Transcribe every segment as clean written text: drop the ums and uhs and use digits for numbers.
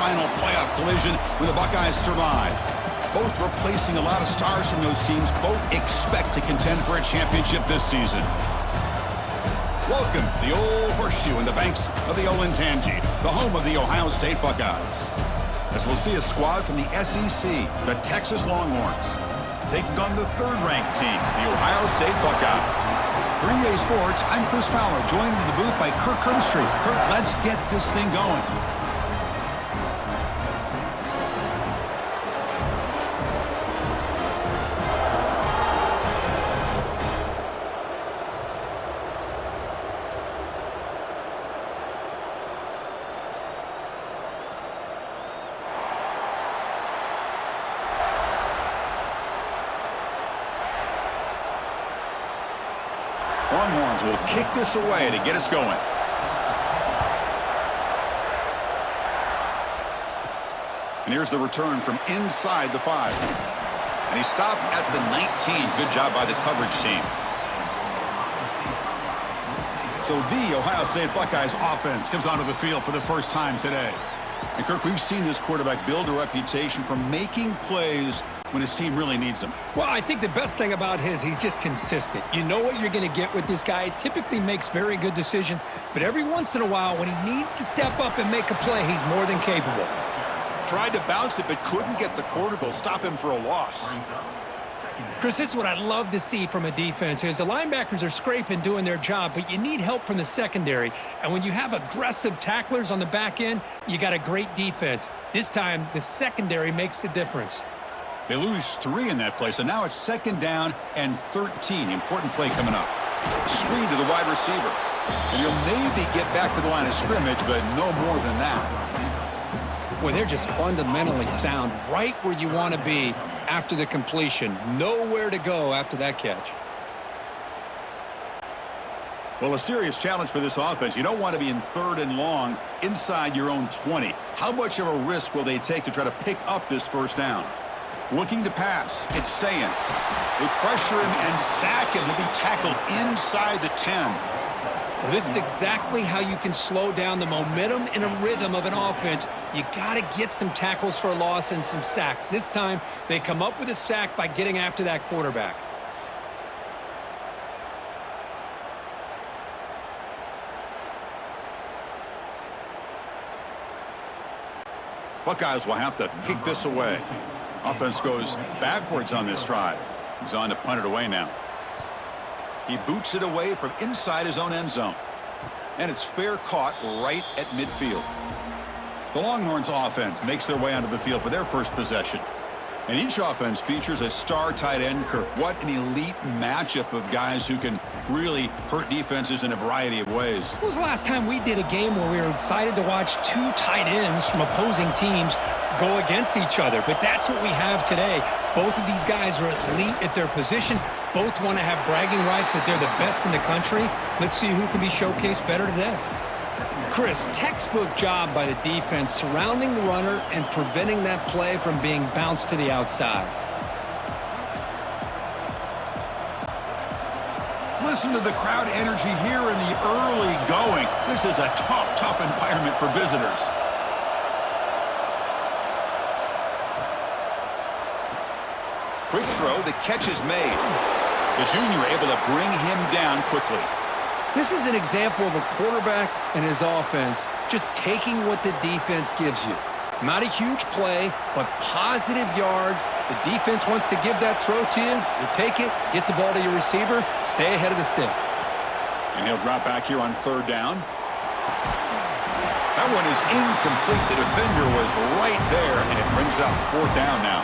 final playoff collision when the Buckeyes survive. Both replacing a lot of stars from those teams. Both expect to contend for a championship this season. Welcome to the Old Horseshoe in the banks of the Olentangy, the home of the Ohio State Buckeyes. As we'll see a squad from the SEC, the Texas Longhorns, taking on the third-ranked team, the Ohio State Buckeyes. For EA Sports, I'm Chris Fowler, joined in the booth by Kirk Herbstreit. Kirk, let's get this thing going. Longhorns will kick this away to get us going. And here's the return from inside the 5. And he stopped at the 19. Good job by the coverage team. So the Ohio State Buckeyes offense comes onto the field for the first time today. And Kirk, we've seen this quarterback build a reputation for making plays when his team really needs him. Well, I think the best thing about he's just consistent. You know what you're going to get with this guy. Typically makes very good decisions, but every once in a while when he needs to step up and make a play, he's more than capable. Tried to bounce it, but couldn't get the quarter to stop him for a loss. Chris, this is what I love to see from a defense is the linebackers are scraping, doing their job, but you need help from the secondary. And when you have aggressive tacklers on the back end, you got a great defense. This time, the secondary makes the difference. They lose 3 in that play, so now it's 2nd down and 13. Important play coming up. Screen to the wide receiver. And he'll maybe get back to the line of scrimmage, but no more than that. Boy, they're just fundamentally sound, right where you want to be after the completion. Nowhere to go after that catch. Well, a serious challenge for this offense. You don't want to be in 3rd and long inside your own 20. How much of a risk will they take to try to pick up this first down? Looking to pass, it's Sayin. They pressure him and sack him to be tackled inside the 10. Well, this is exactly how you can slow down the momentum and a rhythm of an offense. You got to get some tackles for a loss and some sacks. This time, they come up with a sack by getting after that quarterback. Buckeyes will have to kick this away. Offense goes backwards on this drive. He's on to punt it away now. He boots it away from inside his own end zone. And it's fair caught right at midfield. The Longhorns offense makes their way onto the field for their first possession. And each offense features a star tight end, Kirk. What an elite matchup of guys who can really hurt defenses in a variety of ways. When was the last time we did a game where we were excited to watch 2 tight ends from opposing teams go against each other? But that's what we have today. Both of these guys are elite at their position. Both want to have bragging rights that they're the best in the country. Let's see who can be showcased better today. Chris, textbook job by the defense surrounding the runner and preventing that play from being bounced to the outside. Listen to the crowd energy here in the early going. This is a tough environment for visitors. Quick throw, the catch is made. The junior able to bring him down quickly. This is an example of a quarterback and his offense just taking what the defense gives you. Not a huge play, but positive yards. The defense wants to give that throw to you. You take it, get the ball to your receiver, stay ahead of the sticks. And he'll drop back here on 3rd down. That one is incomplete. The defender was right there, and it brings up 4th down now.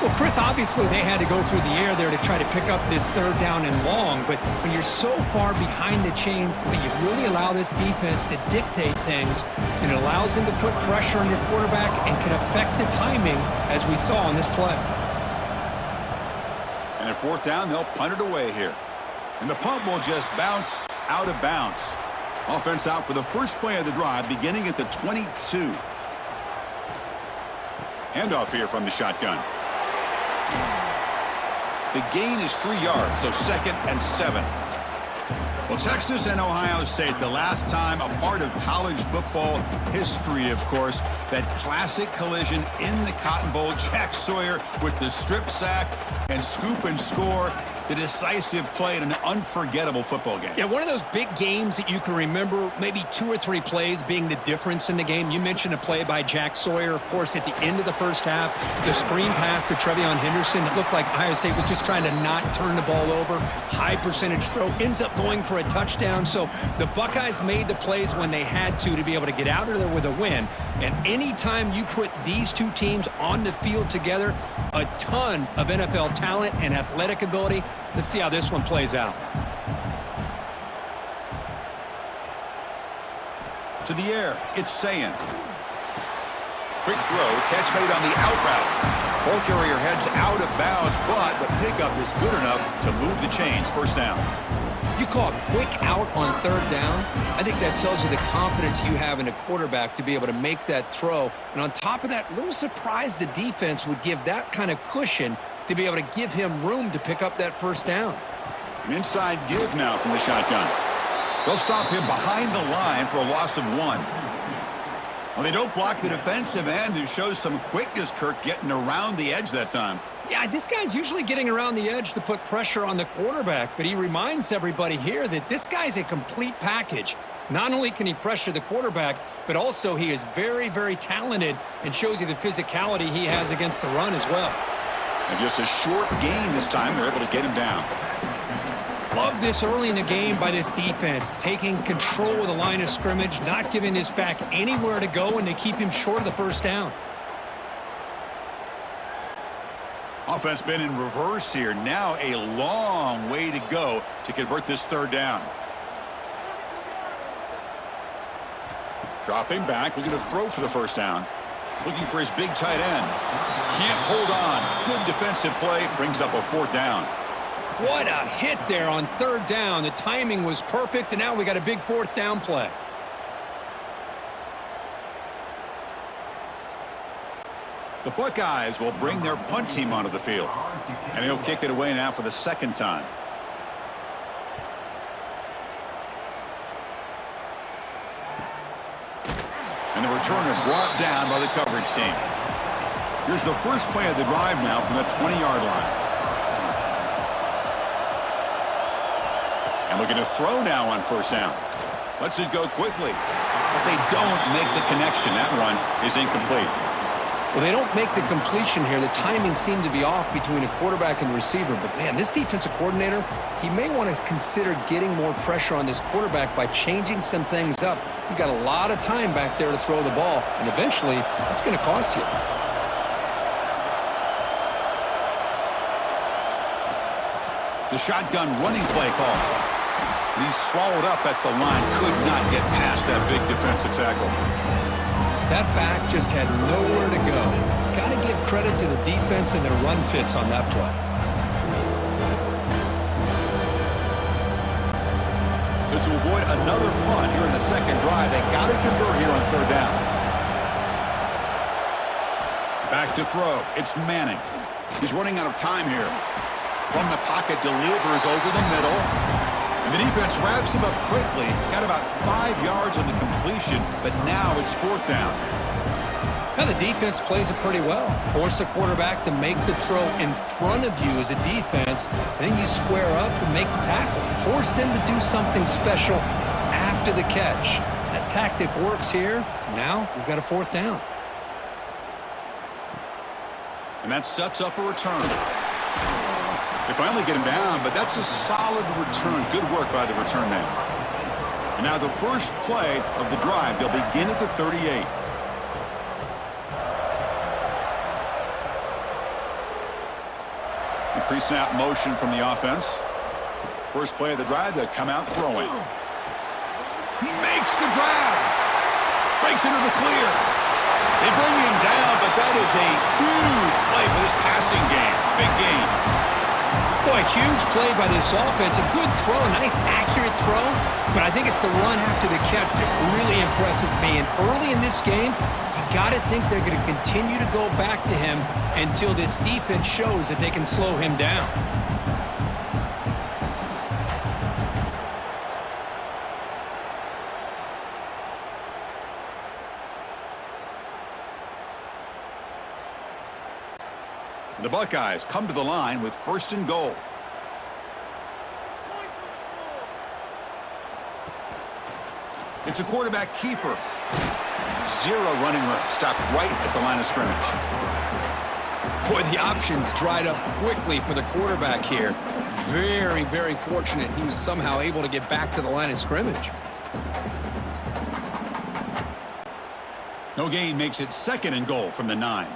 Well, Chris, obviously they had to go through the air there to try to pick up this 3rd down and long, but when you're so far behind the chains, boy, you really allow this defense to dictate things, and it allows them to put pressure on your quarterback and can affect the timing, as we saw on this play. And at 4th down, they'll punt it away here. And the punt will just bounce out of bounds. Offense out for the first play of the drive, beginning at the 22. Handoff here from the shotgun. The gain is 3 yards, so 2nd and 7. Well, Texas and Ohio State, the last time a part of college football history, of course, that classic collision in the Cotton Bowl. Jack Sawyer with the strip sack and scoop and score. The decisive play in an unforgettable football game. Yeah, one of those big games that you can remember, maybe 2 or 3 plays being the difference in the game. You mentioned a play by Jack Sawyer, of course, at the end of the first half. The screen pass to Trevion Henderson. It looked like Ohio State was just trying to not turn the ball over. High percentage throw. Ends up going for a touchdown. So the Buckeyes made the plays when they had to be able to get out of there with a win. And anytime you put these two teams on the field together, a ton of NFL talent and athletic ability. Let's see how this one plays out. To the air, it's Sayin. Quick throw, catch made on the out route. Ball carrier heads out of bounds, but the pickup is good enough to move the chains. First down. You call a quick out on third down. I think that tells you the confidence you have in a quarterback to be able to make that throw. And on top of that, a little surprised the defense would give that kind of cushion to be able to give him room to pick up that first down. An inside give now from the shotgun. They'll stop him behind the line for a loss of 1. Well, they don't block the defensive end, who shows some quickness, Kirk, getting around the edge that time. Yeah, this guy's usually getting around the edge to put pressure on the quarterback, but he reminds everybody here that this guy's a complete package. Not only can he pressure the quarterback, but also he is very, very talented and shows you the physicality he has against the run as well. And just a short gain this time, they're able to get him down. Love this early in the game by this defense, taking control of the line of scrimmage, not giving this back anywhere to go, and they keep him short of the first down. Offense been in reverse here. Now a long way to go to convert this third down. Dropping back, looking to throw for the first down. Looking for his big tight end. Can't hold on. Good defensive play. Brings up a 4th down. What a hit there on third down. The timing was perfect, and now we got a big 4th down play. The Buckeyes will bring their punt team onto the field. And he'll kick it away now for the 2nd time. And the returner brought down by the coverage team. Here's the first play of the drive now from the 20-yard line. And looking to throw now on first down. Lets it go quickly. But they don't make the connection. That one is incomplete. Well, they don't make the completion here. The timing seemed to be off between a quarterback and receiver. But, man, this defensive coordinator, he may want to consider getting more pressure on this quarterback by changing some things up. He's got a lot of time back there to throw the ball, and eventually that's going to cost you. The shotgun running play call. He's swallowed up at the line. Could not get past that big defensive tackle. That back just had nowhere to go. Got to give credit to the defense and their run fits on that play. So to avoid another punt here in the second drive, they got to convert here on third down. Back to throw. It's Manning. He's running out of time here. From the pocket, delivers over the middle. And the defense wraps him up quickly. Got about 5 yards on the completion, but now it's 4th down. Now the defense plays it pretty well. Force the quarterback to make the throw in front of you as a defense. Then you square up and make the tackle. Force them to do something special after the catch. That tactic works here. Now we've got a 4th down. And that sets up a return. They finally get him down, but that's a solid return. Good work by the return man. And now the first play of the drive. They'll begin at the 38. Pre-snap motion from the offense. First play of the drive, they'll come out throwing. He makes the grab. Breaks into the clear. They bring him down, but that is a huge play for this passing game. Big game. Boy, a huge play by this offense. A good throw, a nice accurate throw. But I think it's the run after the catch that really impresses me. And early in this game, you got to think they're going to continue to go back to him until this defense shows that they can slow him down. The Buckeyes come to the line with 1st and goal. It's a quarterback keeper. 0 running room. Stopped right at the line of scrimmage. Boy, the options dried up quickly for the quarterback here. Very, very fortunate he was somehow able to get back to the line of scrimmage. No gain makes it 2nd and goal from the 9.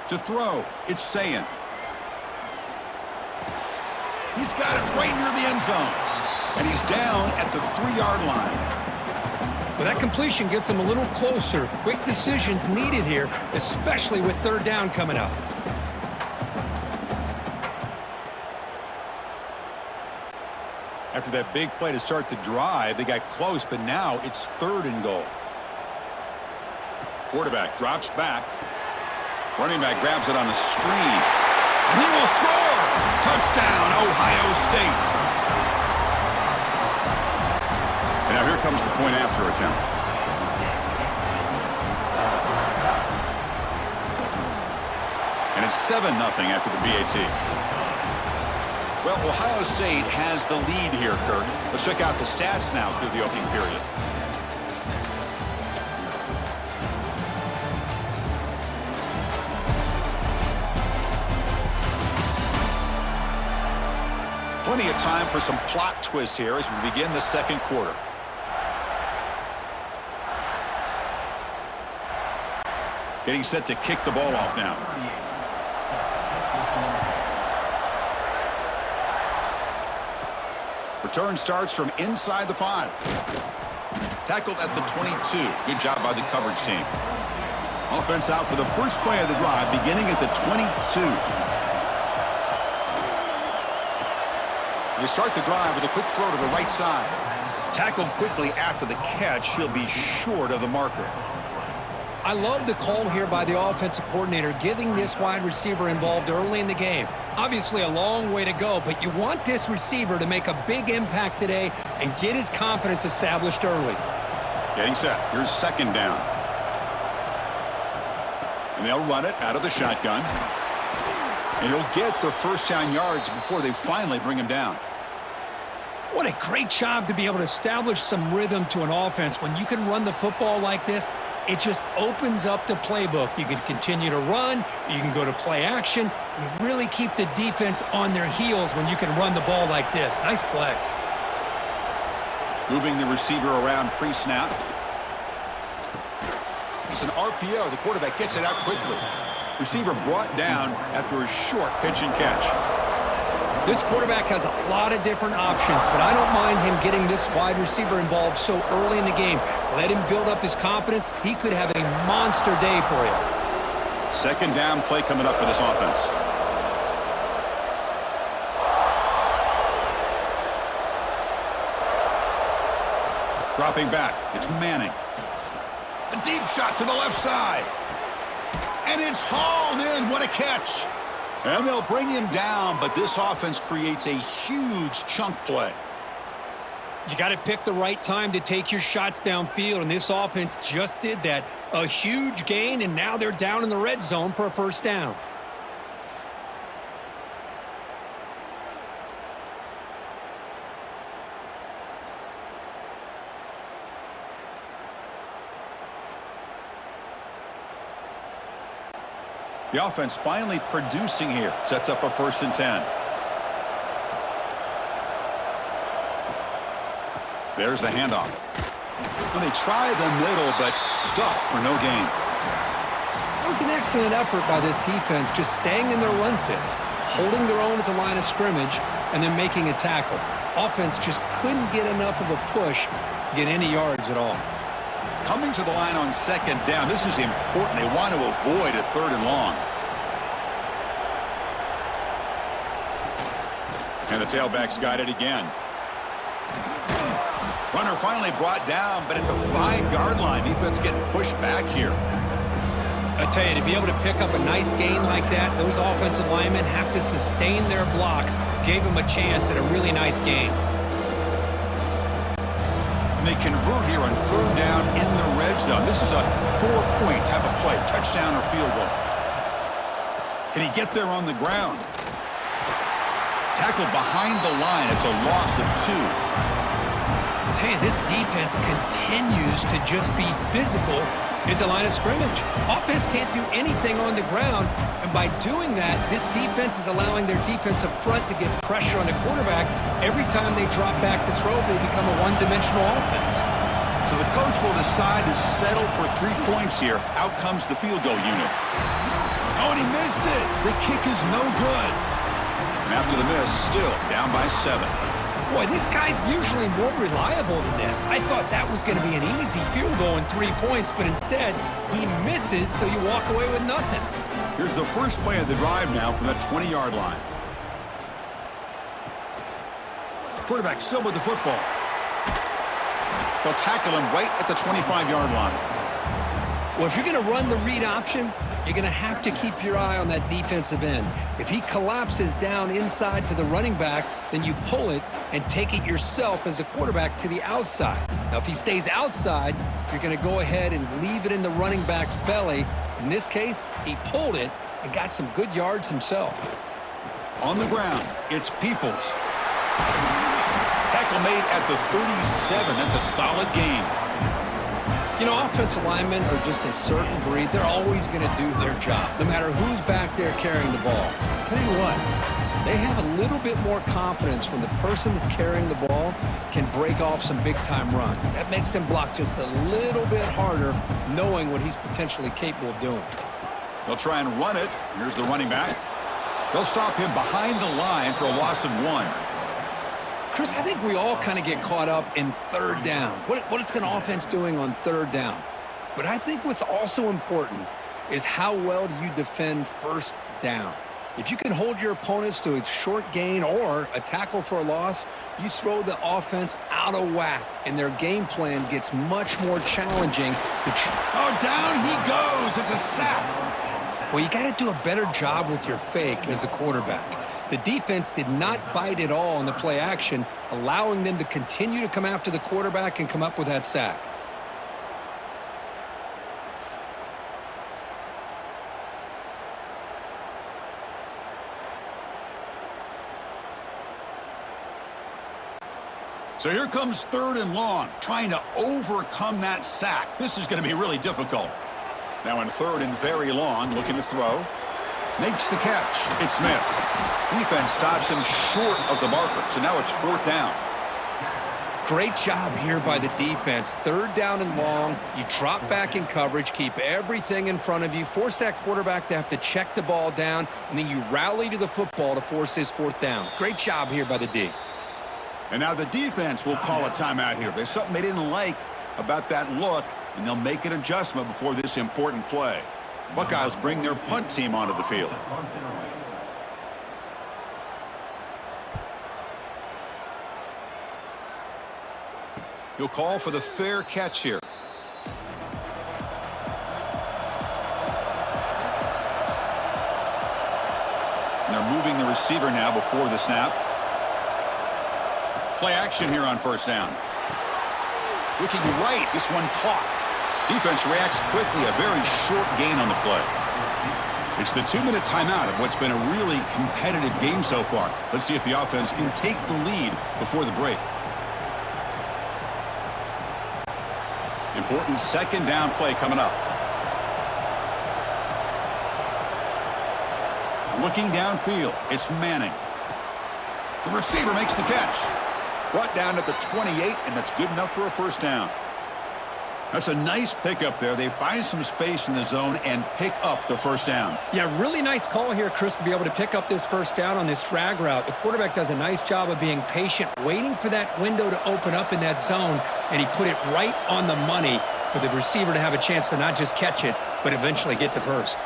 To throw, it's Sayin. He's got it right near the end zone. And he's down at the 3-yard line. Well, that completion gets him a little closer. Quick decisions needed here, especially with 3rd down coming up. After that big play to start the drive, they got close, but now it's 3rd and goal. Quarterback drops back. Running back grabs it on the screen. He will score! Touchdown, Ohio State! And now here comes the point after attempt. And it's 7-0 after the BAT. Well, Ohio State has the lead here, Kirk. Let's check out the stats now through the opening period. Plenty of time for some plot twists here as we begin the 2nd quarter. Getting set to kick the ball off now. Return starts from inside the 5. Tackled at the 22. Good job by the coverage team. Offense out for the first play of the drive, beginning at the 22. They start the drive with a quick throw to the right side. Tackled quickly after the catch. He'll be short of the marker. I love the call here by the offensive coordinator, getting this wide receiver involved early in the game. Obviously a long way to go, but you want this receiver to make a big impact today and get his confidence established early. Getting set. Here's 2nd down. And they'll run it out of the shotgun. And he'll get the 1st down yards before they finally bring him down. What a great job to be able to establish some rhythm to an offense. When you can run the football like this, it just opens up the playbook. You can continue to run. You can go to play action. You really keep the defense on their heels when you can run the ball like this. Nice play. Moving the receiver around pre-snap. It's an RPO. The quarterback gets it out quickly. Receiver brought down after a short pitch and catch. This quarterback has a lot of different options, but I don't mind him getting this wide receiver involved so early in the game. Let him build up his confidence. He could have a monster day for you. 2nd down play coming up for this offense. Dropping back. It's Manning. A deep shot to the left side. And it's hauled in. What a catch. And they'll bring him down, but this offense creates a huge chunk play. You got to pick the right time to take your shots downfield, and this offense just did that. A huge gain, and now they're down in the red zone for a 1st down. The offense finally producing here. Sets up a 1st and 10. There's the handoff. And they try the middle, but stuffed for no gain. That was an excellent effort by this defense, just staying in their run fits, holding their own at the line of scrimmage, and then making a tackle. Offense just couldn't get enough of a push to get any yards at all. Coming to the line on 2nd down. This is important. They want to avoid a 3rd and long. And the tailback's got it again. Runner finally brought down, but at the 5-yard line, defense getting pushed back here. I tell you, to be able to pick up a nice gain like that, those offensive linemen have to sustain their blocks. Gave them a chance at a really nice gain. And they convert here on 3rd down in the red zone. This is a 4-point type of play, touchdown or field goal. Can he get there on the ground? Tackled behind the line. It's a loss of 2. I tell you, this defense continues to just be physical into line of scrimmage. Offense can't do anything on the ground, and by doing that, this defense is allowing their defensive front to get pressure on the quarterback. Every time they drop back to throw, they become a one-dimensional offense. So the coach will decide to settle for 3 points here. Out comes the field goal unit. Oh, and he missed it. The kick is no good. And after the miss, still down by 7. Boy, this guy's usually more reliable than this. I thought that was going to be an easy field goal in 3 points, but instead, he misses, so you walk away with nothing. Here's the first play of the drive now from the 20-yard line. Quarterback still with the football. They'll tackle him right at the 25-yard line. Well, if you're going to run the read option, you're going to have to keep your eye on that defensive end. If he collapses down inside to the running back, then you pull it and take it yourself as a quarterback to the outside. Now, if he stays outside, you're going to go ahead and leave it in the running back's belly. In this case, he pulled it and got some good yards himself. On the ground, it's Peoples. Tackle made at the 37. That's a solid gain. You know, offensive linemen are just a certain breed. They're always going to do their job, no matter who's back there carrying the ball. I'll tell you what, they have a little bit more confidence when the person that's carrying the ball can break off some big-time runs. That makes them block just a little bit harder, knowing what he's potentially capable of doing. They'll try and run it. Here's the running back. They'll stop him behind the line for a loss of 1. Chris, I think we all kind of get caught up in third down. What's an offense doing on third down? But I think what's also important is how well do you defend first down. If you can hold your opponents to a short gain or a tackle for a loss, you throw the offense out of whack, and their game plan gets much more challenging. Down he goes. It's a sack. Well, you got to do a better job with your fake as the quarterback. The defense did not bite at all on the play action, allowing them to continue to come after the quarterback and come up with that sack. So here comes 3rd and long, trying to overcome that sack. This is going to be really difficult. Now in 3rd and very long, looking to throw. Makes the catch. It's Smith. Defense stops him short of the marker, so now it's 4th down. Great job here by the defense. 3rd down and long. You drop back in coverage, keep everything in front of you, force that quarterback to have to check the ball down, and then you rally to the football to force his 4th down. Great job here by the D. And now the defense will call a timeout here. There's something they didn't like about that look, and they'll make an adjustment before this important play. Buckeyes bring their punt team onto the field. He'll call for the fair catch here. And they're moving the receiver now before the snap. Play action here on 1st down. Looking right, this one caught. Defense reacts quickly, a very short gain on the play. It's the 2-minute timeout of what's been a really competitive game so far. Let's see if the offense can take the lead before the break. Important 2nd down play coming up. Looking downfield, it's Manning. The receiver makes the catch. Brought down at the 28, and that's good enough for a 1st down. That's a nice pickup there. They find some space in the zone and pick up the 1st down. Yeah, really nice call here, Chris, to be able to pick up this 1st down on this drag route. The quarterback does a nice job of being patient, waiting for that window to open up in that zone, and he put it right on the money for the receiver to have a chance to not just catch it, but eventually get the 1st.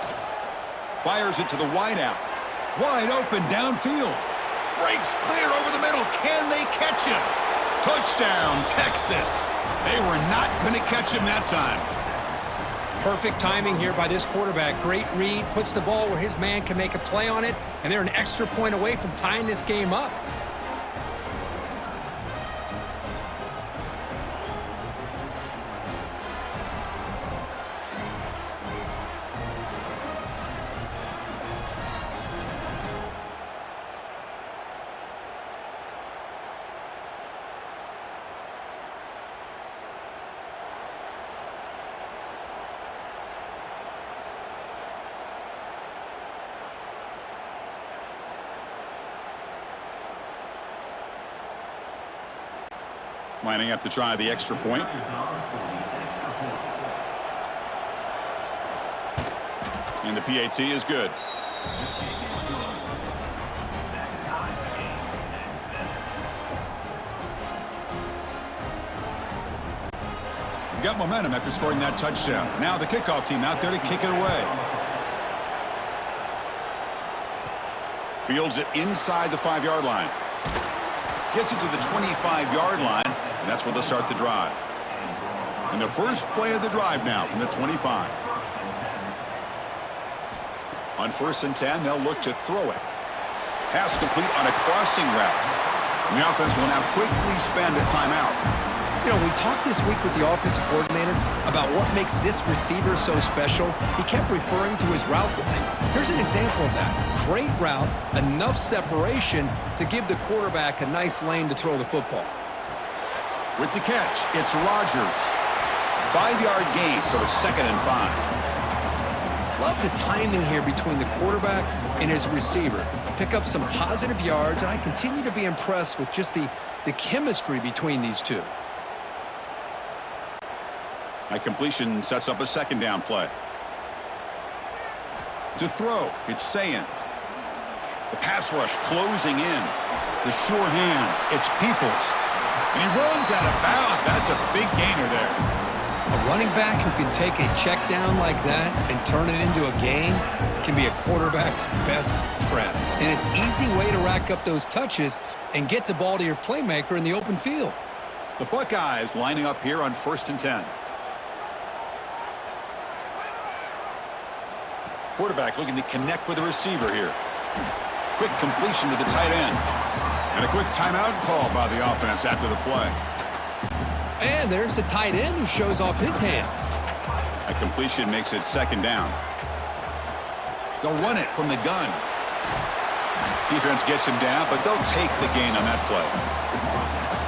Fires it to the wideout. Wide open downfield. Breaks clear over the middle. Can they catch him? Touchdown, Texas. They were not going to catch him that time. Perfect timing here by this quarterback. Great read, puts the ball where his man can make a play on it, and they're an extra point away from tying this game up. Lining up to try the extra point. And the PAT is good. Got momentum after scoring that touchdown. Now the kickoff team out there to kick it away. Fields it inside the 5-yard line. Gets it to the 25-yard line, and that's where they'll start the drive. And the first play of the drive now from the 25. On 1st and 10, they'll look to throw it. Pass complete on a crossing route. And the offense will now quickly spend a timeout. You know, we talked this week with the offensive coordinator about what makes this receiver so special. He kept referring to his route line. Here's an example of that. Great route, enough separation to give the quarterback a nice lane to throw the football. With the catch, it's Rodgers. 5-yard gain, so it's 2nd and 5. Love the timing here between the quarterback and his receiver. Pick up some positive yards, and I continue to be impressed with just the chemistry between these two. A completion sets up a 2nd down play. To throw, it's Sayin. The pass rush closing in. The sure hands, it's Peoples. And he runs out of bounds. That's a big gainer there. A running back who can take a check down like that and turn it into a gain can be a quarterback's best friend. And it's an easy way to rack up those touches and get the ball to your playmaker in the open field. The Buckeyes lining up here on 1st and 10. Quarterback looking to connect with the receiver here. Quick completion to the tight end. And a quick timeout call by the offense after the play. And there's the tight end who shows off his hands. A completion makes it 2nd down. They'll run it from the gun. Defense gets him down, but they'll take the gain on that play.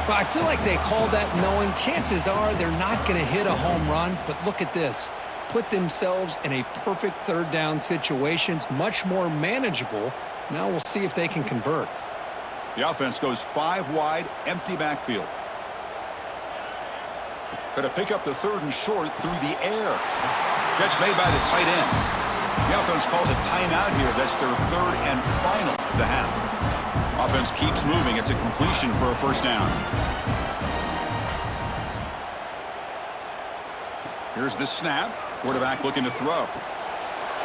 But I feel like they called that knowing chances are they're not going to hit a home run. But look at this. Put themselves in a perfect 3rd down situations, much more manageable. Now we'll see if they can convert. The offense goes 5 wide, empty backfield. Going to pick up the 3rd and short through the air. Catch made by the tight end. The offense calls a timeout here. That's their 3rd and final of the half. Offense keeps moving. It's a completion for a 1st down. Here's the snap. Quarterback looking to throw.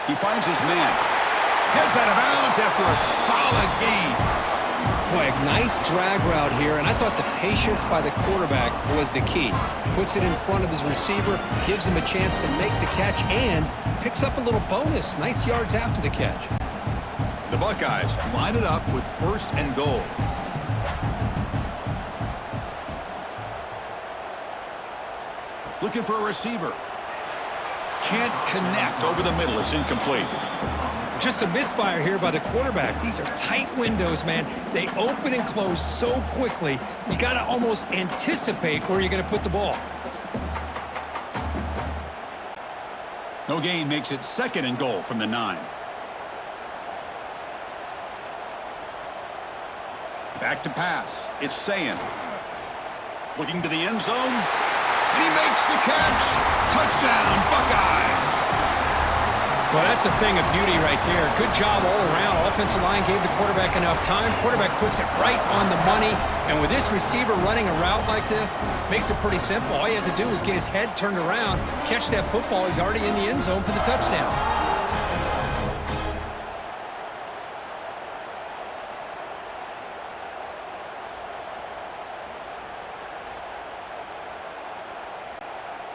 He finds his man. Heads out of bounds after a solid gain. Boy, a nice drag route here, and I thought the patience by the quarterback was the key. Puts it in front of his receiver, gives him a chance to make the catch, and picks up a little bonus. Nice yards after the catch. The Buckeyes line it up with 1st and goal. Looking for a receiver. Can't connect over the middle. It's incomplete. Just a misfire here by the quarterback. These are tight windows, man. They open and close so quickly, you got to almost anticipate where you're going to put the ball. No gain makes it 2nd and goal from the 9. Back to pass. It's Sayin. Looking to the end zone. And he makes the catch. Touchdown, Buckeyes. Well, that's a thing of beauty right there. Good job all around. Offensive line gave the quarterback enough time. Quarterback puts it right on the money. And with this receiver running a route like this, makes it pretty simple. All you have to do is get his head turned around, catch that football. He's already in the end zone for the touchdown.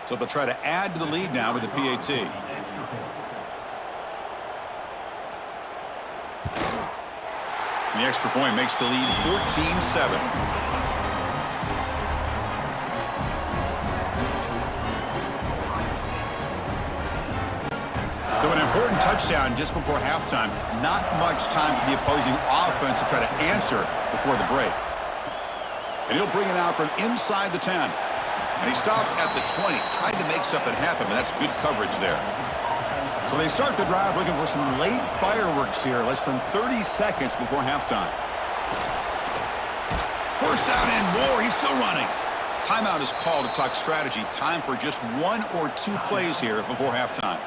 So they'll try to add to the lead now with the PAT. The extra point makes the lead 14-7. So an important touchdown just before halftime. Not much time for the opposing offense to try to answer before the break. And he'll bring it out from inside the 10. And he stopped at the 20, trying to make something happen, but that's good coverage there. So they start the drive looking for some late fireworks here, less than 30 seconds before halftime. First down and more, he's still running. Timeout is called to talk strategy. Time for just 1 or 2 plays here before halftime.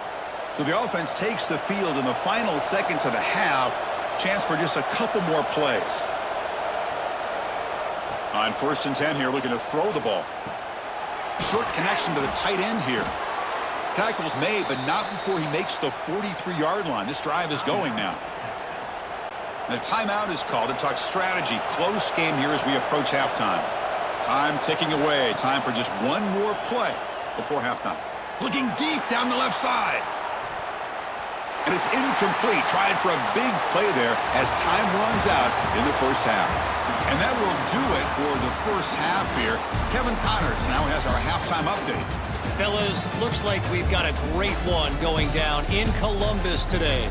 So the offense takes the field in the final seconds of the half. Chance for just a couple more plays. On 1st and 10 here, looking to throw the ball. Short connection to the tight end here. Tackle's made, but not before he makes the 43-yard line. This drive is going now. And a timeout is called to talk strategy. Close game here as we approach halftime. Time ticking away. Time for just 1 more play before halftime. Looking deep down the left side. And it's incomplete. Tried for a big play there as time runs out in the first half. And that will do it for the first half here. Kevin Connors now has our halftime update. Fellas, looks like we've got a great one going down in Columbus today.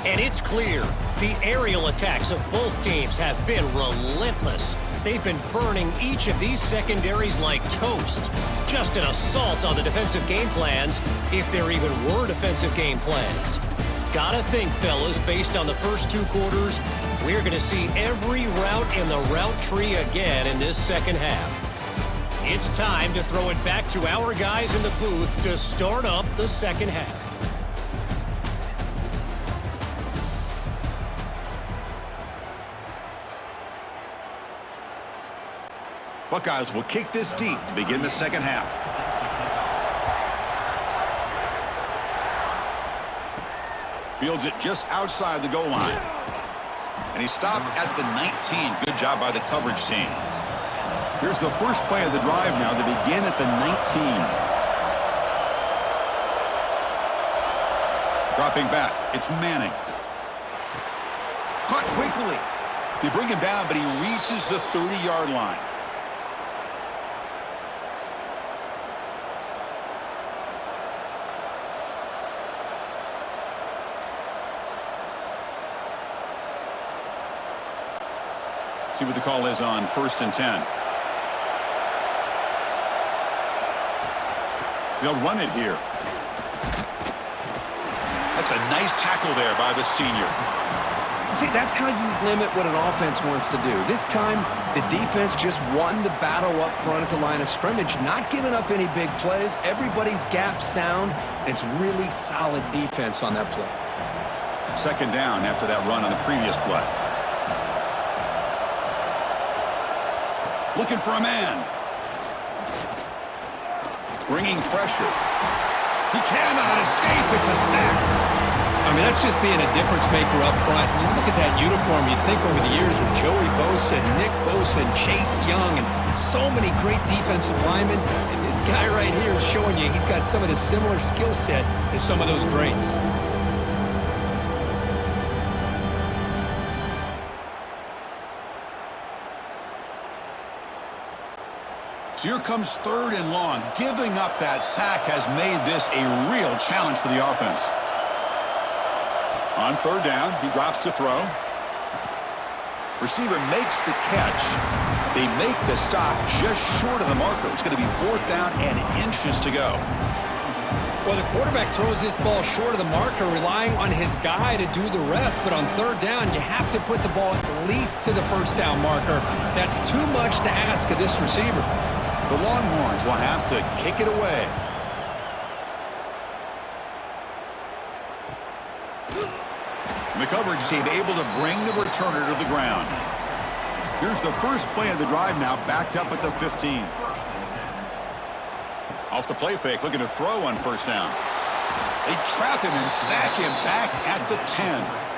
And it's clear, the aerial attacks of both teams have been relentless. They've been burning each of these secondaries like toast. Just an assault on the defensive game plans, if there even were defensive game plans. Gotta think, fellas, based on the first 2 quarters, we're going to see every route in the route tree again in this second half. It's time to throw it back to our guys in the booth to start up the second half. Buckeyes will kick this deep to begin the second half. Fields it just outside the goal line. And he stopped at the 19. Good job by the coverage team. Here's the first play of the drive now. They begin at the 19. Dropping back. It's Manning. Caught quickly. They bring him down, but he reaches the 30-yard line. See what the call is on 1st and 10. They'll run it here. That's a nice tackle there by the senior. See, that's how you limit what an offense wants to do. This time, the defense just won the battle up front at the line of scrimmage, not giving up any big plays. Everybody's gap sound. It's really solid defense on that play. 2nd down after that run on the previous play. Looking for a man. Bringing pressure. He cannot escape. It's a sack. I mean, that's just being a difference maker up front. You look at that uniform, you think over the years with Joey Bosa, Nick Bosa, and Chase Young, and so many great defensive linemen. And this guy right here is showing you he's got some of the similar skill set as some of those greats. So here comes 3rd and long. Giving up that sack has made this a real challenge for the offense. On 3rd down, he drops to throw. Receiver makes the catch. They make the stop just short of the marker. It's going to be 4th down and inches to go. Well, the quarterback throws this ball short of the marker, relying on his guy to do the rest. But on 3rd down, you have to put the ball at least to the 1st down marker. That's too much to ask of this receiver. The Longhorns will have to kick it away. And the coverage team able to bring the returner to the ground. Here's the first play of the drive now, backed up at the 15. Off the play fake, looking to throw on 1st down. They trap him and sack him back at the 10.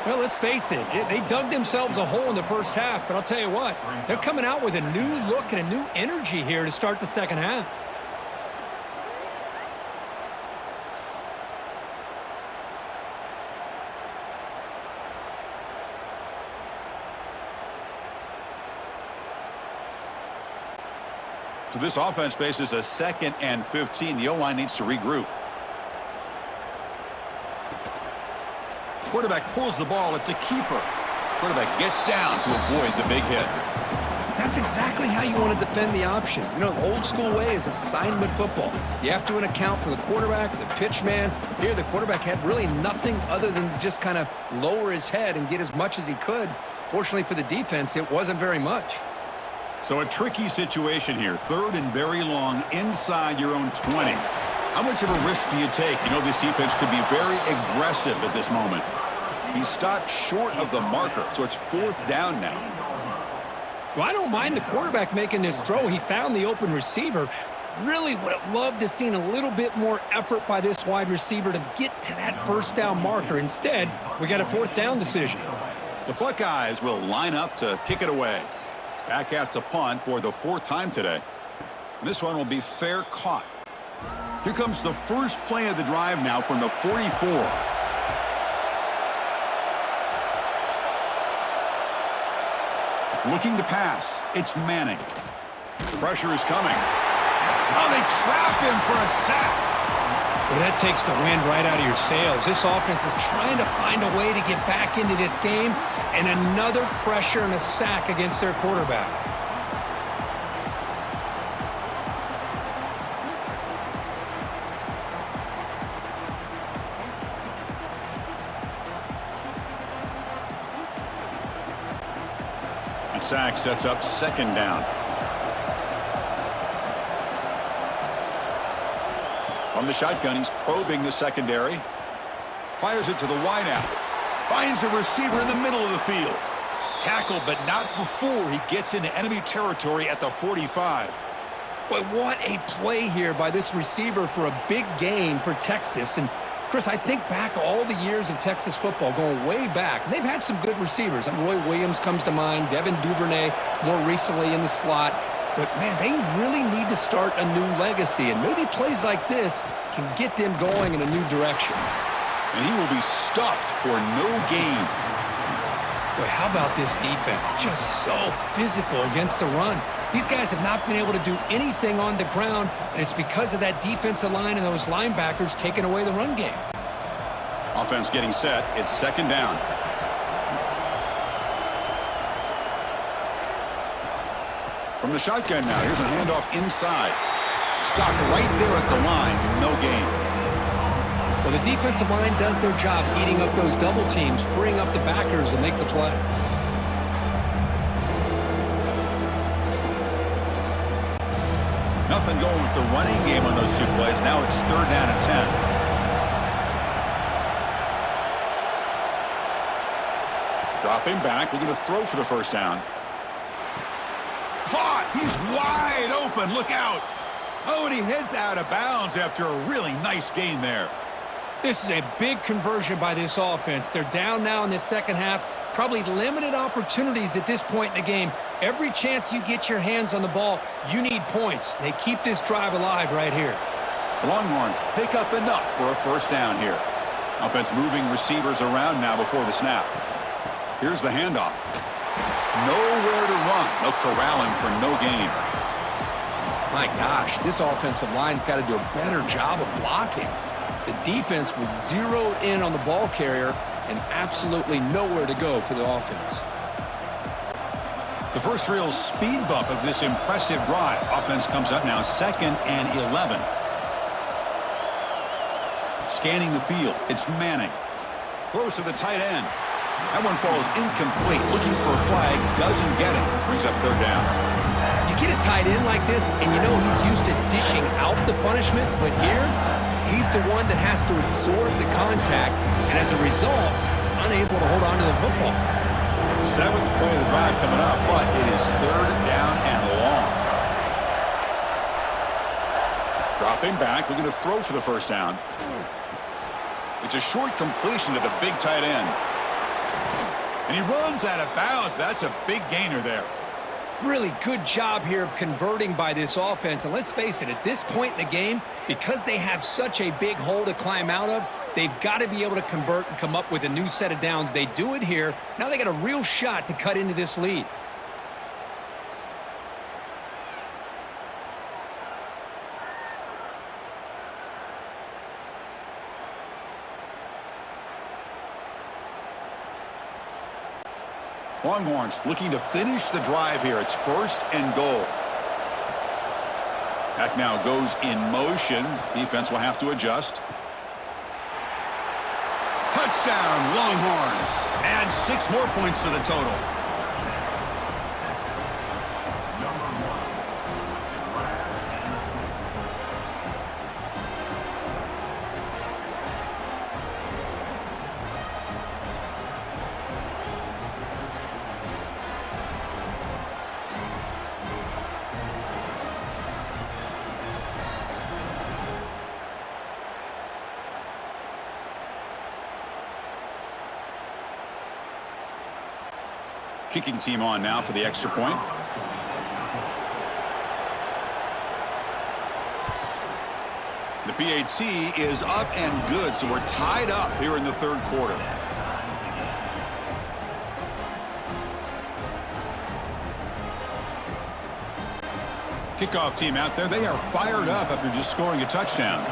Well, let's face it, they dug themselves a hole in the first half, but I'll tell you what, they're coming out with a new look and a new energy here to start the second half. So this offense faces a 2nd and 15. The O-line needs to regroup. Quarterback pulls the ball. It's a keeper. Quarterback gets down to avoid the big hit. That's exactly how you want to defend the option. You know, the old school way is assignment football. You have to account for the quarterback, the pitch man. Here, the quarterback had really nothing other than just kind of lower his head and get as much as he could. Fortunately for the defense, it wasn't very much. So a tricky situation here. 3rd and very long inside your own 20. How much of a risk do you take? You know this defense could be very aggressive at this moment. He stopped short of the marker, so it's 4th down now. Well, I don't mind the quarterback making this throw. He found the open receiver. Really would have loved to seen a little bit more effort by this wide receiver to get to that 1st down marker. Instead, we got a 4th down decision. The Buckeyes will line up to kick it away. Back out to punt for the 4th time today. And this one will be fair caught. Here comes the first play of the drive now from the 44. Looking to pass. It's Manning. Pressure is coming. Oh, they trap him for a sack. Well, that takes the wind right out of your sails. This offense is trying to find a way to get back into this game, and another pressure and a sack against their quarterback. And sack sets up 2nd down. From the shotgun, he's probing the secondary. Fires it to the wideout. Finds a receiver in the middle of the field. Tackled, but not before he gets into enemy territory at the 45. Boy, what a play here by this receiver for a big gain for Texas. And, Chris, I think back all the years of Texas football, going way back, and they've had some good receivers. Roy Williams comes to mind, Devin Duvernay more recently in the slot. But, man, they really need to start a new legacy, and maybe plays like this can get them going in a new direction. And he will be stuffed for no gain. Boy, how about this defense? Just so physical against the run. These guys have not been able to do anything on the ground, and it's because of that defensive line and those linebackers taking away the run game. Offense getting set. It's 2nd down. From the shotgun now, here's a handoff inside. Stopped right there at the line. No gain. Well, the defensive line does their job eating up those double teams, freeing up the backers to make the play. Nothing going with the running game on those 2 plays. Now it's 3rd down and 10. Dropping back, looking to throw for the 1st down. Caught! He's wide open. Look out! Oh, and he heads out of bounds after a really nice gain there. This is a big conversion by this offense. They're down now in the 2nd half. Probably limited opportunities at this point in the game. Every chance you get your hands on the ball, you need points. They keep this drive alive right here. The Longhorns pick up enough for a 1st down here. Offense moving receivers around now before the snap. Here's the handoff. Nowhere to run. They'll corral him for no gain. My gosh, this offensive line's got to do a better job of blocking. The defense was zeroed in on the ball carrier and absolutely nowhere to go for the offense. The first real speed bump of this impressive drive. Offense comes up now 2nd and 11. Scanning the field. It's Manning. Throws to the tight end. That one falls incomplete. Looking for a flag. Doesn't get it. Brings up 3rd down. You get a tight end like this, and you know he's used to dishing out the punishment, but here, he's the one that has to absorb the contact, and as a result, he's unable to hold on to the football. 7th play of the drive coming up, but it is 3rd down and long. Dropping back, looking to throw for the 1st down. It's a short completion to the big tight end. And he runs out of bounds. That's a big gainer there. Really good job here of converting by this offense. And let's face it, at this point in the game, because they have such a big hole to climb out of, they've got to be able to convert and come up with a new set of downs. They do it here. Now they got a real shot to cut into this lead. Longhorns looking to finish the drive here. It's 1st and goal. Back now goes in motion. Defense will have to adjust. Touchdown, Longhorns. Add 6 more points to the total. Kicking team on now for the extra point. The PAT is up and good, so we're tied up here in the third quarter. Kickoff team out there. They are fired up after just scoring a touchdown.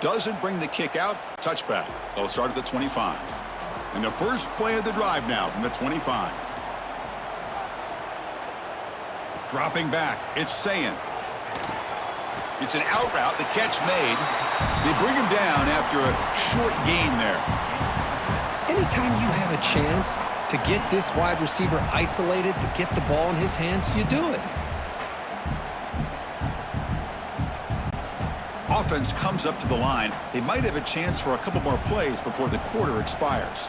Doesn't bring the kick out. Touchback. They'll start at the 25. And the first play of the drive now from the 25. Dropping back. It's Sayin. It's an out route. The catch made. They bring him down after a short gain there. Anytime you have a chance to get this wide receiver isolated, to get the ball in his hands, you do it. Offense comes up to the line. They might have a chance for a couple more plays before the quarter expires.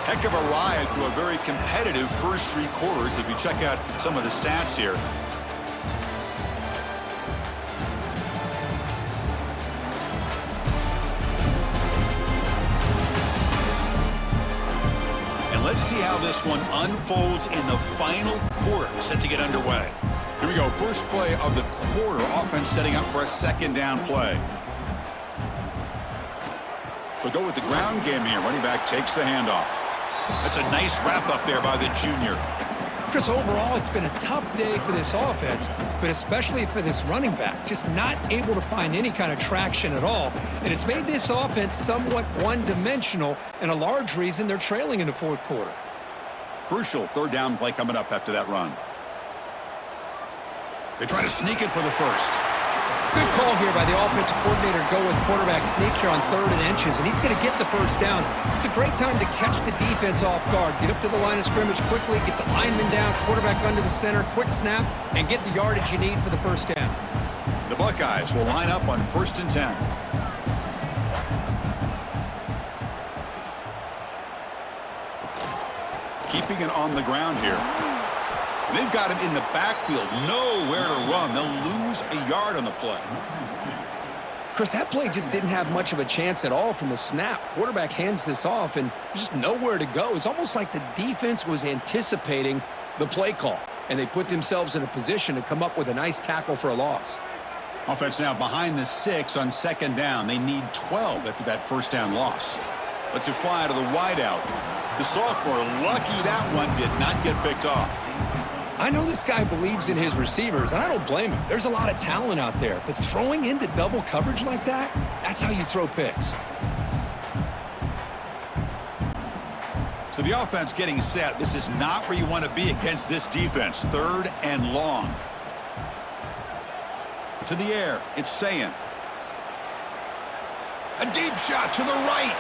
Heck of a ride through a very competitive first three quarters if you check out some of the stats here. And let's see how this one unfolds in the final quarter set to get underway. Here we go. First play of the quarter. Offense setting up for a second down play. They'll go with the ground game here. Running back takes the handoff. That's a nice wrap up there by the junior. Chris, overall, it's been a tough day for this offense, but especially for this running back. Just not able to find any kind of traction at all. And it's made this offense somewhat one-dimensional, and a large reason they're trailing in the fourth quarter. Crucial third down play coming up after that run. They try to sneak it for the first. Good call here by the offensive coordinator to go with quarterback sneak here on 3rd and inches, and he's going to get the first down. It's a great time to catch the defense off guard. Get up to the line of scrimmage quickly, get the lineman down, quarterback under the center, quick snap, and get the yardage you need for the first down. The Buckeyes will line up on 1st and 10. Keeping it on the ground here. And they've got him in the backfield, nowhere to run. They'll lose a yard on the play. Chris, that play just didn't have much of a chance at all from the snap. Quarterback hands this off and just nowhere to go. It's almost like the defense was anticipating the play call, and they put themselves in a position to come up with a nice tackle for a loss. Offense now behind the 6 on 2nd down. They need 12 after that first down loss. Lets it fly to the wideout. The sophomore, lucky that one did not get picked off. I know this guy believes in his receivers, and I don't blame him. There's a lot of talent out there, but throwing into double coverage like that, that's how you throw picks. So the offense getting set. This is not where you want to be against this defense. 3rd and long. To the air, it's Sayin. A deep shot to the right.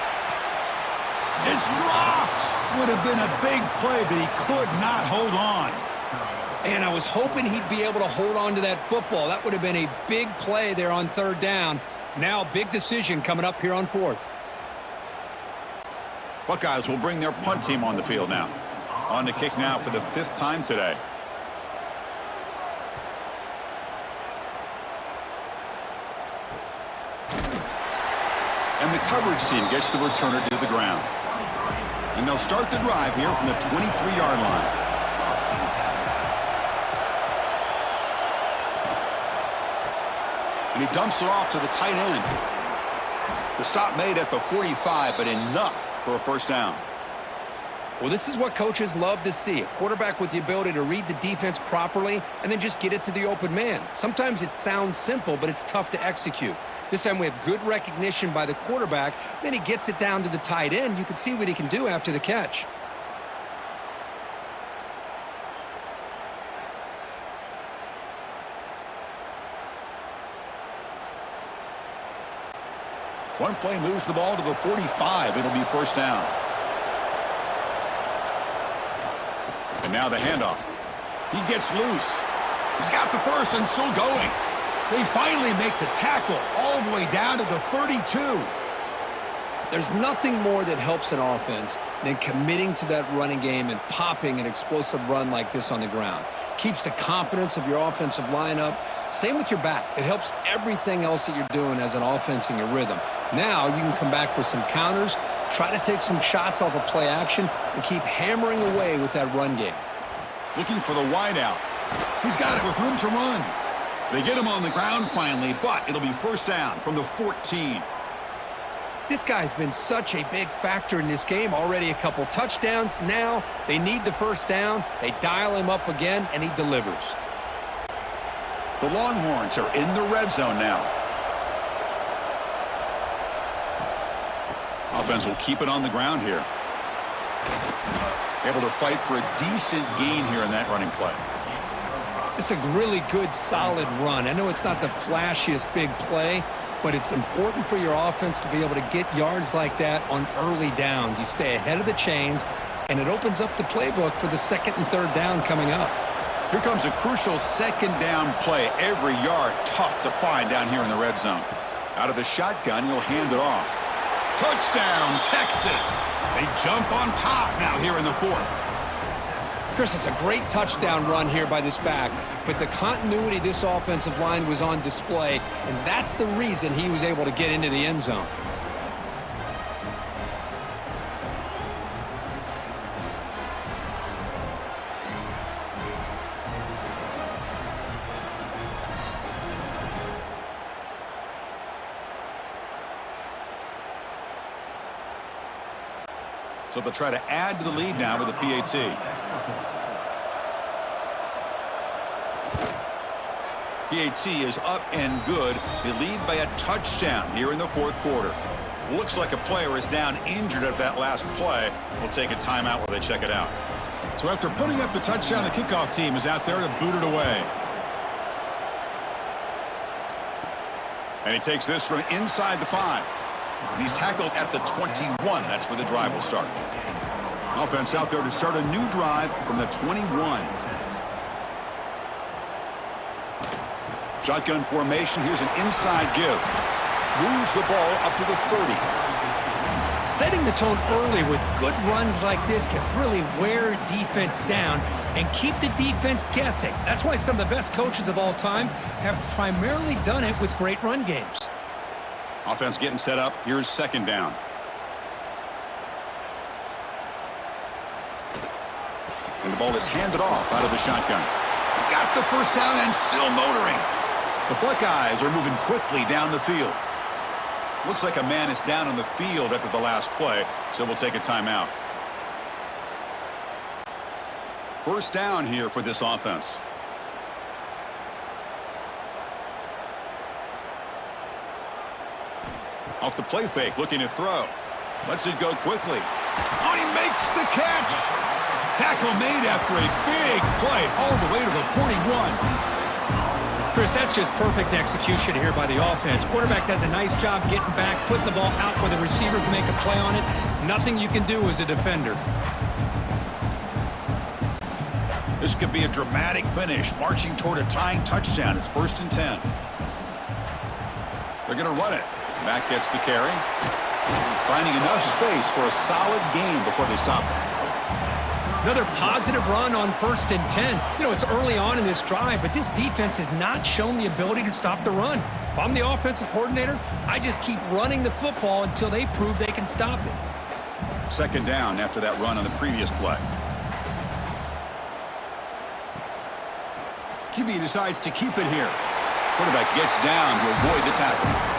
It's dropped. Would have been a big play, but he could not hold on. And I was hoping he'd be able to hold on to that football. That would have been a big play there on 3rd down. Now a big decision coming up here on 4th. Buckeyes will bring their punt team on the field now. On to kick now for the 5th time today. And the coverage team gets the returner to the ground. And they'll start the drive here from the 23-yard line. And he dumps it off to the tight end. The stop made at the 45, but enough for a first down. Well, this is what coaches love to see. A quarterback with the ability to read the defense properly and then just get it to the open man. Sometimes it sounds simple, but it's tough to execute. This time we have good recognition by the quarterback. Then he gets it down to the tight end. You can see what he can do after the catch. One play moves the ball to the 45. It'll be first down. And now the handoff. He gets loose. He's got the first and still going. They finally make the tackle all the way down to the 32. There's nothing more that helps an offense than committing to that running game and popping an explosive run like this on the ground. Keeps the confidence of your offensive lineup. Same with your back. It helps everything else that you're doing as an offense in your rhythm. Now you can come back with some counters, try to take some shots off of play action, and keep hammering away with that run game. Looking for the wideout. He's got it with room to run. They get him on the ground finally, but it'll be first down from the 14. This guy's been such a big factor in this game. Already a couple touchdowns. Now they need the first down. They dial him up again, and he delivers. The Longhorns are in the red zone now. Offense will keep it on the ground here. Able to fight for a decent gain here in that running play. It's a really good, solid run. I know it's not the flashiest big play, but it's important for your offense to be able to get yards like that on early downs. You stay ahead of the chains, and it opens up the playbook for the second and third down coming up. Here comes a crucial second down play. Every yard tough to find down here in the red zone. Out of the shotgun, you'll hand it off. Touchdown, Texas. They jump on top now here in the fourth. Chris, it's a great touchdown run here by this back, but the continuity of this offensive line was on display, and that's the reason he was able to get into the end zone. So they'll try to add to the lead now with a PAT. PAT is up and good. They lead by a touchdown here in the fourth quarter. Looks like a player is down injured at that last play. We'll take a timeout while they check it out. So after putting up the touchdown, the kickoff team is out there to boot it away. And he takes this from inside the 5. And he's tackled at the 21. That's where the drive will start. Offense out there to start a new drive from the 21. Shotgun formation. Here's an inside give. Moves the ball up to the 30. Setting the tone early with good runs like this can really wear defense down and keep the defense guessing. That's why some of the best coaches of all time have primarily done it with great run games. Offense getting set up. Here's second down. And the ball is handed off out of the shotgun. He's got the first down and still motoring. The Buckeyes are moving quickly down the field. Looks like a man is down on the field after the last play, so we'll take a timeout. First down here for this offense. Off the play fake, looking to throw. Lets it go quickly. Oh, he makes the catch. Tackle made after a big play all the way to the 41. Chris, that's just perfect execution here by the offense. Quarterback does a nice job getting back, putting the ball out where the receiver can make a play on it. Nothing you can do as a defender. This could be a dramatic finish, marching toward a tying touchdown. It's 1st and 10. They're going to run it. Mack gets the carry. Finding enough space for a solid gain before they stop it. Another positive run on 1st and 10. You know, it's early on in this drive, but this defense has not shown the ability to stop the run. If I'm the offensive coordinator, I just keep running the football until they prove they can stop it. Second down after that run on the previous play. QB decides to keep it here. Quarterback gets down to avoid the tackle.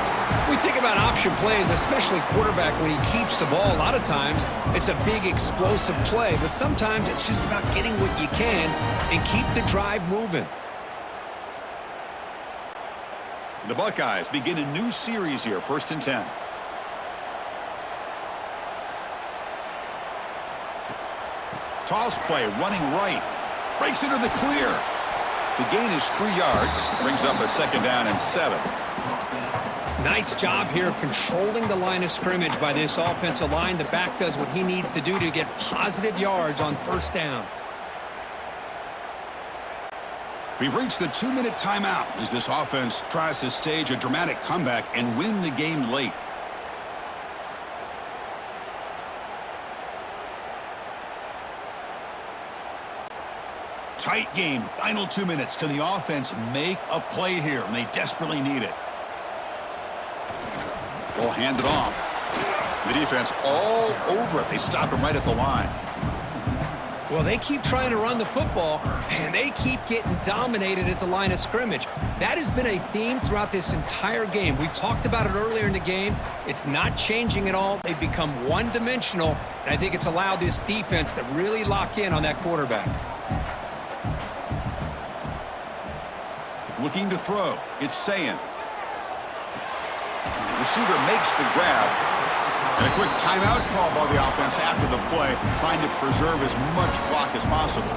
We think about option plays, especially quarterback when he keeps the ball. A lot of times, it's a big explosive play, but sometimes it's just about getting what you can and keep the drive moving. The Buckeyes begin a new series here, 1st and 10. Toss play, running right. Breaks into the clear. The gain is 3 yards. Brings up a second down and 7. Nice job here of controlling the line of scrimmage by this offensive line. The back does what he needs to do to get positive yards on 1st down. We've reached the 2-minute timeout as this offense tries to stage a dramatic comeback and win the game late. tight game. Final 2 minutes. Can the offense make a play here? And they desperately need it. Ball handed off. The defense all over it. They stop him right at the line. Well, they keep trying to run the football, and they keep getting dominated at the line of scrimmage. That has been a theme throughout this entire game. We've talked about it earlier in the game. It's not changing at all. They've become one-dimensional, and I think it's allowed this defense to really lock in on that quarterback. Looking to throw. It's Sayin. Receiver makes the grab. And a quick timeout call by the offense after the play, trying to preserve as much clock as possible.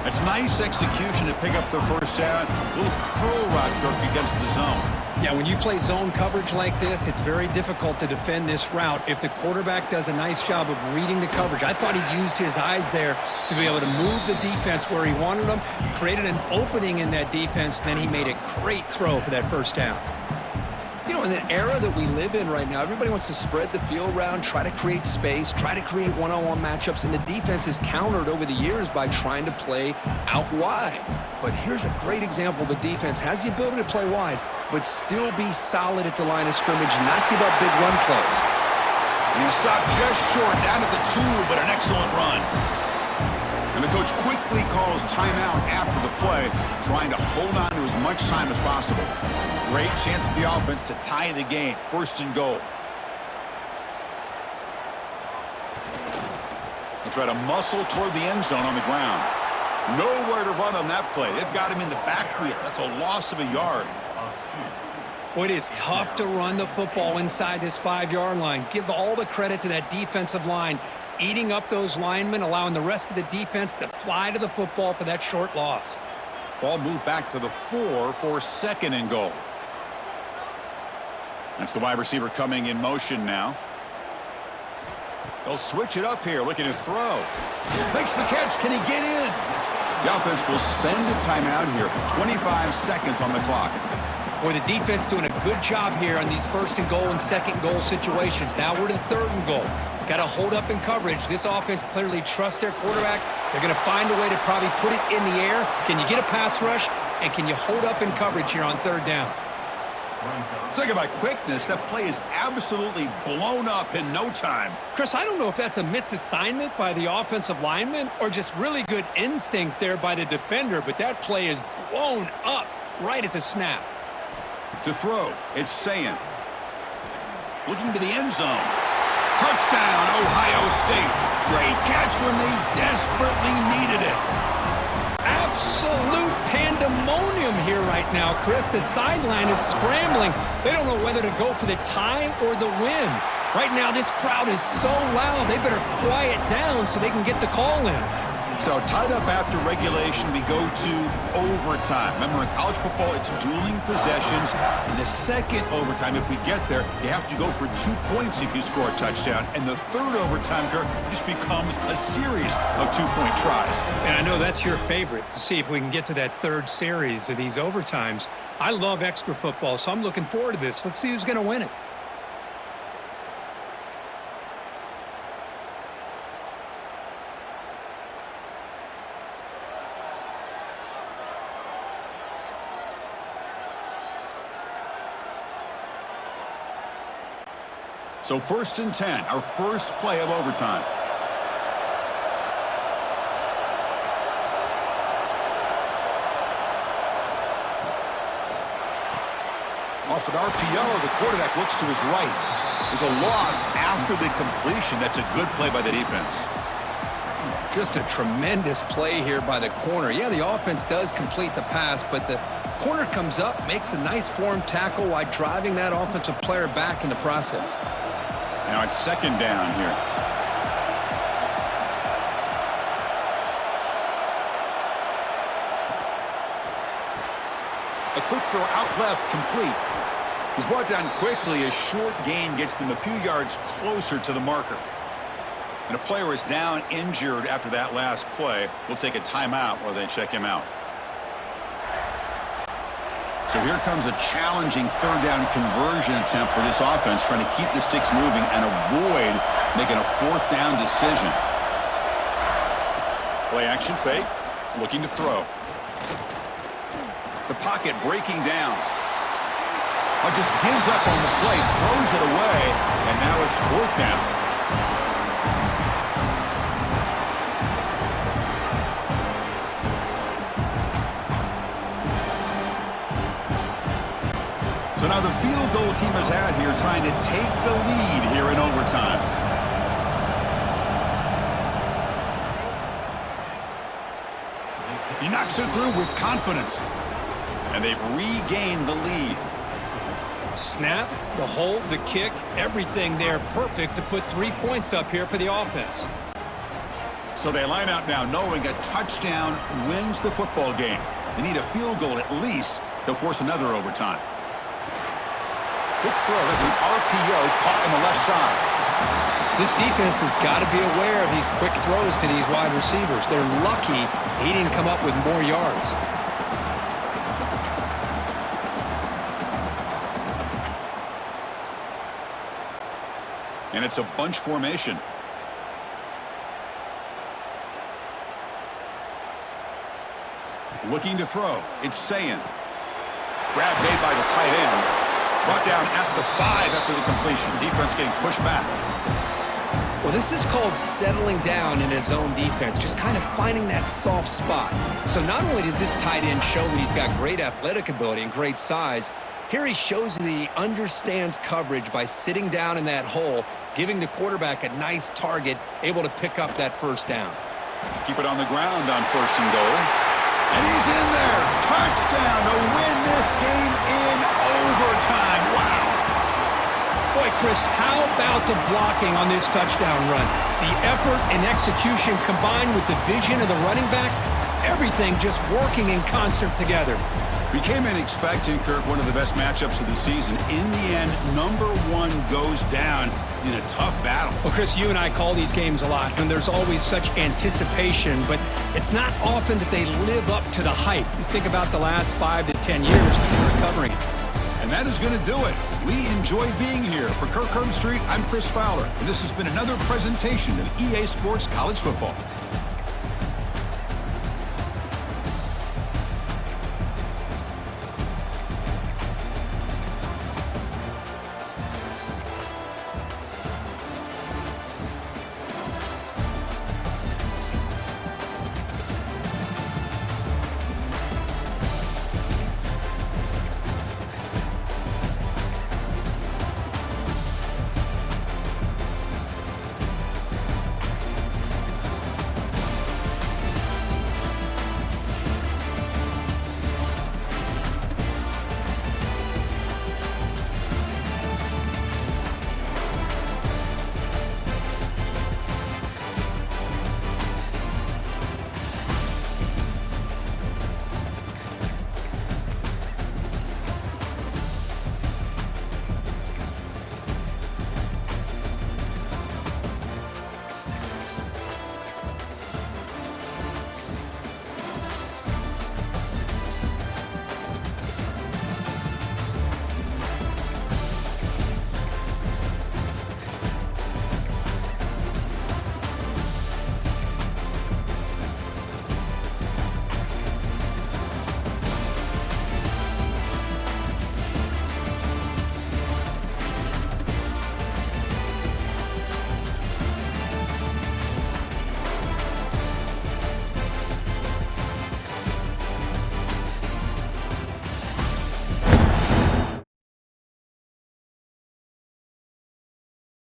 It's nice execution to pick up the first down. A little curl route work against the zone. Yeah, when you play zone coverage like this, it's very difficult to defend this route if the quarterback does a nice job of reading the coverage. I thought he used his eyes there to be able to move the defense where he wanted them, created an opening in that defense, and then he made a great throw for that first down. You know, in the era that we live in right now, everybody wants to spread the field around, try to create space, try to create one-on-one matchups, and the defense is countered over the years by trying to play out wide. But here's a great example. The defense has the ability to play wide, but still be solid at the line of scrimmage and not give up big run plays. And he stopped just short, down at the 2, but an excellent run. And the coach quickly calls timeout after the play, trying to hold on to as much time as possible. Great chance for the offense to tie the game. First and goal. They'll try to muscle toward the end zone on the ground. Nowhere to run on that play. They've got him in the backfield. That's a loss of a yard. Well, it is tough to run the football inside this 5-yard line. Give all the credit to that defensive line, eating up those linemen, allowing the rest of the defense to fly to the football for that short loss. Ball moved back to the 4 for second and goal. That's the wide receiver coming in motion now. They'll switch it up here, looking to throw. Makes the catch. Can he get in? The offense will spend a timeout here. 25 seconds on the clock. Boy, the defense doing a good job here on these first and goal and second goal situations. Now we're to third and goal. Got to hold up in coverage. This offense clearly trusts their quarterback. They're going to find a way to probably put it in the air. Can you get a pass rush? And can you hold up in coverage here on third down? Talk about quickness. That play is absolutely blown up in no time. Chris, I don't know if that's a misassignment by the offensive lineman or just really good instincts there by the defender, but that play is blown up right at the snap. To throw, it's Sayin. Looking to the end zone. Touchdown, Ohio State. Great catch when they desperately needed it. Absolute pandemonium here right now, Chris. The sideline is scrambling. They don't know whether to go for the tie or the win. Right now, this crowd is so loud, they better quiet down so they can get the call in. So tied up after regulation, we go to overtime. Remember, in college football, it's dueling possessions. In the second overtime, if we get there, you have to go for 2 points if you score a touchdown. And the third overtime, Kirk, just becomes a series of 2-point tries. And I know that's your favorite, to see if we can get to that third series of these overtimes. I love extra football, so I'm looking forward to this. Let's see who's going to win it. So 1st and 10, our first play of overtime. Off an RPO, the quarterback looks to his right. There's a loss after the completion. That's a good play by the defense. Just a tremendous play here by the corner. Yeah, the offense does complete the pass, but the corner comes up, makes a nice form tackle while driving that offensive player back in the process. Now it's second down here. A quick throw out left, complete. He's brought down quickly. A short gain gets them a few yards closer to the marker. And a player is down injured after that last play. We'll take a timeout while they check him out. So here comes a challenging third down conversion attempt for this offense, trying to keep the sticks moving and avoid making a fourth down decision. Play action fake. looking to throw. The pocket breaking down. Just gives up on the play, throws it away, and now it's 4th down. So now the field goal team is out here trying to take the lead here in overtime. He knocks it through with confidence. And they've regained the lead. Snap, the hold, the kick, everything there perfect to put 3 points up here for the offense. So they line out now knowing a touchdown wins the football game. They need a field goal at least to force another overtime. Quick throw, that's an RPO caught on the left side. This defense has got to be aware of these quick throws to these wide receivers. They're lucky he didn't come up with more yards. And it's a bunch formation. Looking to throw. It's Sayin. Grab made by the tight end. Brought down at the 5 after the completion. Defense getting pushed back. Well, this is called settling down in his own defense, just kind of finding that soft spot. So not only does this tight end show that he's got great athletic ability and great size, here he shows that he understands coverage by sitting down in that hole, giving the quarterback a nice target, able to pick up that 1st down. Keep it on the ground on 1st and goal. And he's in there. Touchdown to win this game in overtime. Wow. Boy, Chris, how about the blocking on this touchdown run? The effort and execution combined with the vision of the running back, everything just working in concert together. We came in expecting, Kirk, one of the best matchups of the season. In the end, number 1 goes down in a tough battle. Well, Chris, you and I call these games a lot, and there's always such anticipation, but it's not often that they live up to the hype. You think about the last 5 to 10 years we've been covering it. And that is going to do it. We enjoy being here. For Kirk Street, I'm Chris Fowler, and this has been another presentation of EA Sports College Football.